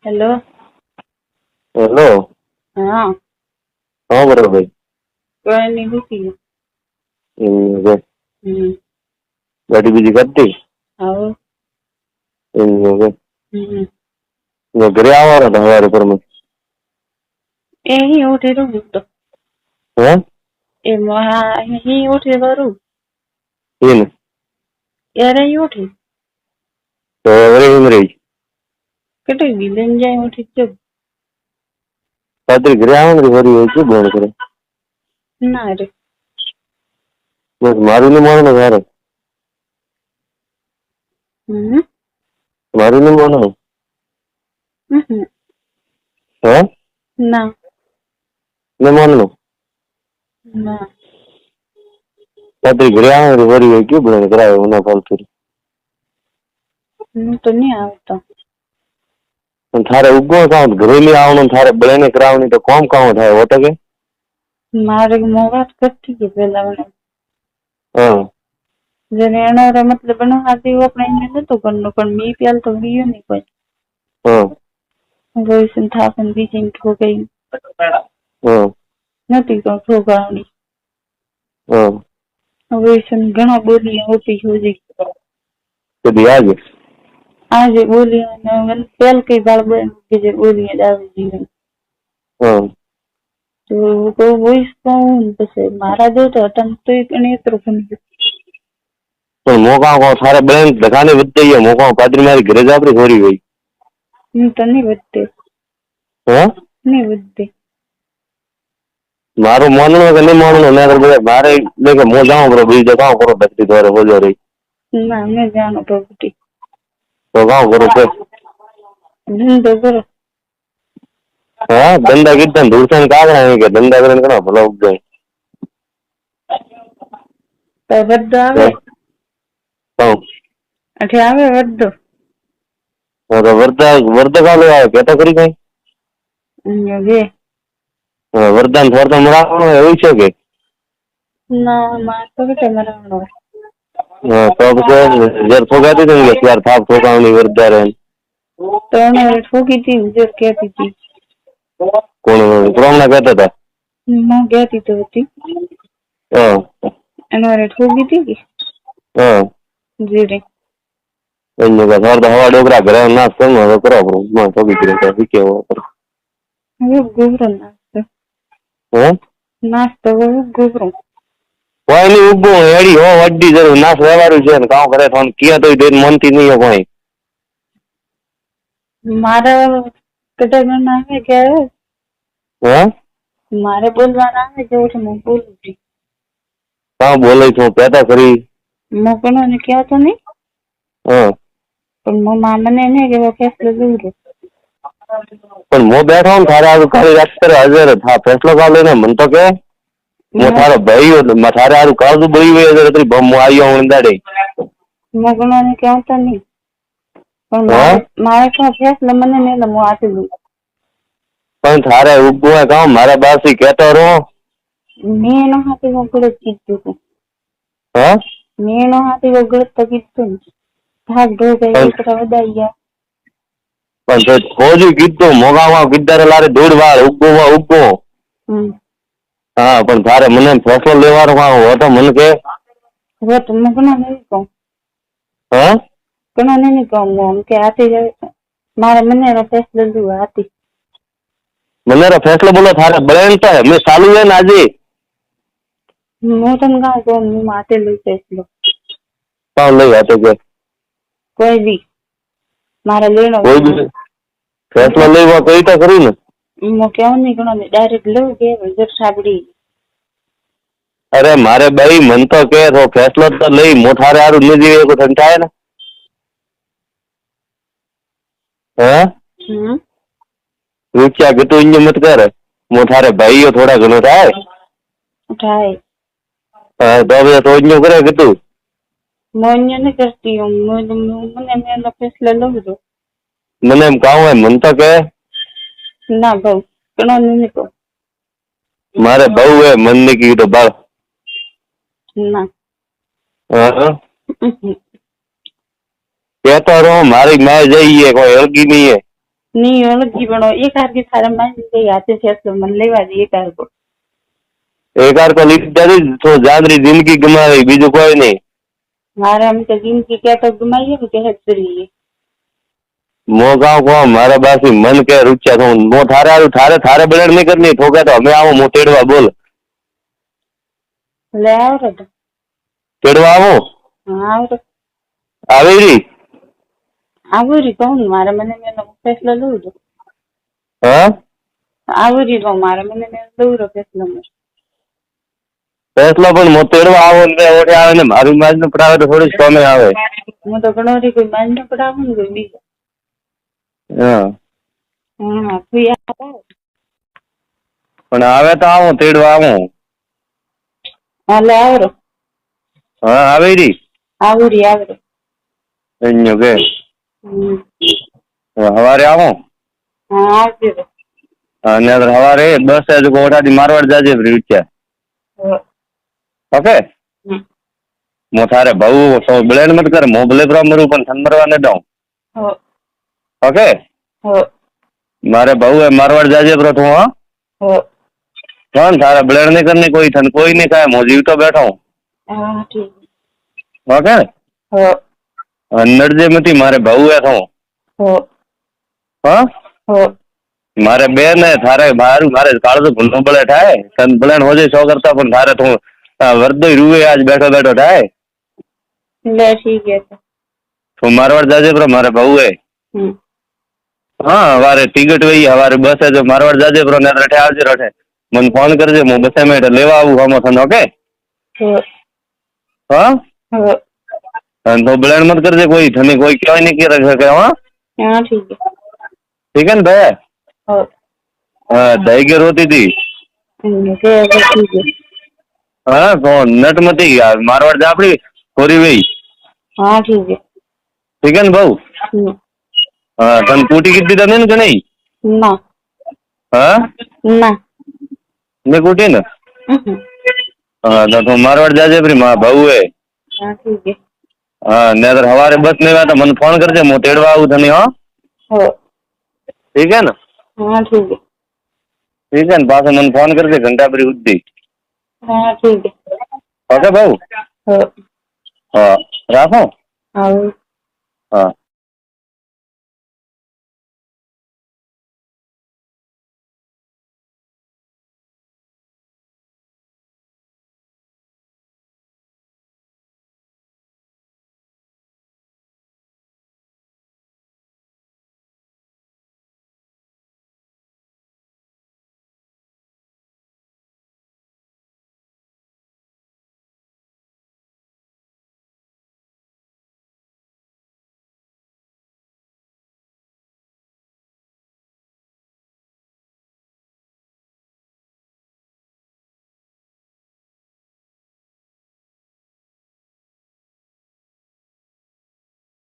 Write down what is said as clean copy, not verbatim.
Hello. Hello. हाँ। हाँ बड़े भाई। कोई नहीं रुकी है। वे हम्म। गाड़ी बीजी करती आओ। वे हम्म। वे घरे आवारा था हमारे पर में यही उठे रू तो हैं ए महा यही उठे रू तीन यार यही उठे तो वे हिम रही कटे भी लेन जाए उठे चुप रात्रि घरे आवन रे वरी है क्यों बोल करे ना रे। बस मारू नहीं मारना यार हम्म। मारू नहीं मारना हैं ना नहीं मारना ना रात्रि घरे आवन रे वरी है क्यों बोल करावे उना फालतू तो नहीं आता थारे उगो काम घरेली आवनो थारे बळेने करावनी तो कौम काम थाय वो तो के मारे मोबाइल करती है पहला बने हां जने एनो रे मतलब बनो आती वो अपने ने तो करनो पर मी प्याल तो बियो नहीं कोई हां वो इसन था अपन बीजिंग हो गई हां नती तो ठोकावनी हां वो इसन घणा बोली होती हो जी तो दिया जे आज बोली न पेल के बाल बन के जे बोली जावे जीवन हां तो वो इसको बसे मारा दो तो तन तो इतने तरफ नहीं तो मोका को थारे बहन दखाने बदते है मोका कादरी मारी घरे जापरी होरी हुई तो नहीं बदते हैं नहीं बदते मारो माननो के नहीं माननो मैं अगर मारे लेके मो जाऊं करो बीज जगह करो बत्ती द्वारा हो जा रही ना मैं जानो प्रॉपर्टी तो गाँव करो पे धंधो करो हाँ धंधा कितना दूर से कहा है कि धंधा करने का भला उग जाए तो बद्दो आवे तो अठे आवे बद्दो वर्धा वर्धा का लोग आए कहता करी कहीं ये वरदान थोड़ा तो मरा એવું છે કે ना मार तो के मरावनो तो अब से जर फोगाती थी यार था फोगावनी वर्धा रे तो उन्होंने ठोकी थी जो कहती थी कौन प्रोम ना कहता था मैं कहती तो थी हां उन्होंने ठोकी थी कि हां जी रे इन्ने का थोड़ा हवा डोकरा करे ना समझ करो मैं तो भी करे तो क्या हो वो गोबरो नाचतो हैं नाचतो वो गोबरो कोई नहीं उगो एड़ी हो वड्डी जरूर नास व्यवहार છે ને કામ કરે તો કિયા તો દેન મનતી નહીં કોઈ मारा कटे ना है क्या हैं मारे बोलवाना है जो मैं बोलूं थी का बोले छो कहता खरी मोकनो ने क्या तो नहीं हां पर मो मामने ने के वो फैसला दूर પણ મો બેઠો ને થારે આ ખાલી અક્ષર હાજર था फैसलो का लेने मन तो के मो थारो भाई हो थारे आरु काजू बई वे तेरी बम आयो उंदाड़े मोकनो ने क्या तो नहीं पर हां मारे का फैसला मने ने ल मो आते दू पण थारे उगो है काम मारा बासी कहतो रो मैं नो हाथे वो गलत कीधु तो हां मैं नो हाथे वो गलत तो कीधु भाग दो गए एकरा वदाइया पण तो खोजी कीधो मोगावा किधर लारे दूर वार उगो हां पण थारे मने फैसलो लेवानो का हो तो मन के वो तो मोकनो नहीं को हां कनो नहीं कहूंगा उनके आते जाए मारे मने रो फैसला दू आती મને ફેસલો બોલો થારે બળેન તો હે મે ચાલુ હે ને આજે मोटन गाँव को मुँह माते लू फैसलो कौन लई आते के कोई भी मारा लेनो कोई भी फैसलो लेवा कई तो करी ने मो क्यों नहीं कनो डायरेक्ट लो के जब साबड़ी अरे मारे भाई मन तो के तो फैसलो तो लई मोठारे आरु ले जीवे को ठंडाए ना हैं रुचिया के तो इंज मत कर मोठारे भाई हो थोड़ा घणो थाए उठाए तो अब तो इंज करे के तू मोन्य नहीं करती हूँ मैंने मेरा फैसला लो दो मने एम कहूं है मन तो के ना भाऊ कनो नहीं को मारे बहू है मन ने की तो बाल ना हां कहता रहो मारी मैं जाइए कोई हल्की नहीं है નહીં અલગી પણ એક હારકી તારા માની કઈ હાથે ફેસલો મને લેવા દે એક હારકો. એક વાર તો લીધી તો જાદરી જિંદગી ગમાવી, બીજું કોઈ નહીં. મારે એમ તો જિંદગી ક્યાં તો ગુમાવીએ ને કે હેડ કરીએ. મો ગાँव को मारा बासी मन के रुचा तो मो थारे आरु थारे थारे बलड़ नहीं करनी ठोके तो हमें आवो मो तेड़वा बोल લે આવરો તો. तेड़वा आवो હા આવરો आवेरी આવરી કહું ને મારે મને એનો ફેસલો લઉં તો हाँ આવરી કહું મારે મને લઉં રો ફેસલો માં. फैसला पण मो तेड़वा आवो ने ओठे आवे ने मारू माज ने पड़ावे तो थोड़ी समय आवे. હું તો ઘણો રી કોઈ માન ન પડાવું ને કોઈ બીજા. हाँ હા તું યાદ આવ. पण आवे तो आवो तेड़वा आवो. હા લે આવરો हाँ आवेरी આવરી આવરો. अन्यो के હમ. हवारे आवो હા આવજો રો. અને હવારે 10 વાગે કોઠાથી મારવાડ જાજે રીચા. હો. ओके હમ. मो थारे भाऊ सो ब्लेड मत कर मो ब्ले प्रो मरू पण थनमरवा न दઉં. હો. ओके હો. मारे भाऊ है मारवाड़ जाजे प्रो तू हां હો. कौन थारा ब्लेड नहीं करनी कोई थन कोई नहीं खाए मो जीव तो बैठा हूं. હા ઠીક. ओके હો. नडजे मती मारे भाऊ है तो હો. हां હો. मारे बेन है थारे मारू मारे काल तो भूलो बळे थाए तन ब्लेड हो जाए सो करता पण थारे तू वर्दो रुए आज बैठो बैठो थाए. લે ઠીક है તો. तू मारवाड़ जाजे प्रो मारे भाऊ है. હમ. हाँ हवारे टिकट वही हवारे बस है जो मारवाड़ जाजे प्रो ने रठे आवजे रठे मन फोन करजे मु बसे में लेवा आऊ हमो थन. ओके હો. हाँ હો. तो ब्लेड मत करजे कोई थने कोई क्यों नहीं किया रखे के. हाँ હા ઠીક है. ठीक है ना भैया. હો. हाँ दही के रोती थी. કે ઠીક है. हाँ कौन नट मती यार मारवाड़ जापड़ी खोरी वही. હા ઠીક है. ठीक है ना भाऊ. હમ. हाँ तन कूटी कितनी तने न नहीं. ના हाँ ના. ने कूटी ना. હમ. हाँ तो मारवाड़ जाजे प्री माँ भाऊ है. હા ઠીક है. हाँ ने अगर हवारे बस नहीं हुआ तो मन फोन करजे मु तेड़वा आऊ थने. हाँ હો. ठीक है ना. હા ઠીક है. ठीक है ना पास मन फोन करजे घंटा परी उद्दी. હા ઠીક है. ओके भाऊ. હો. हाँ राखो. આવ. हाँ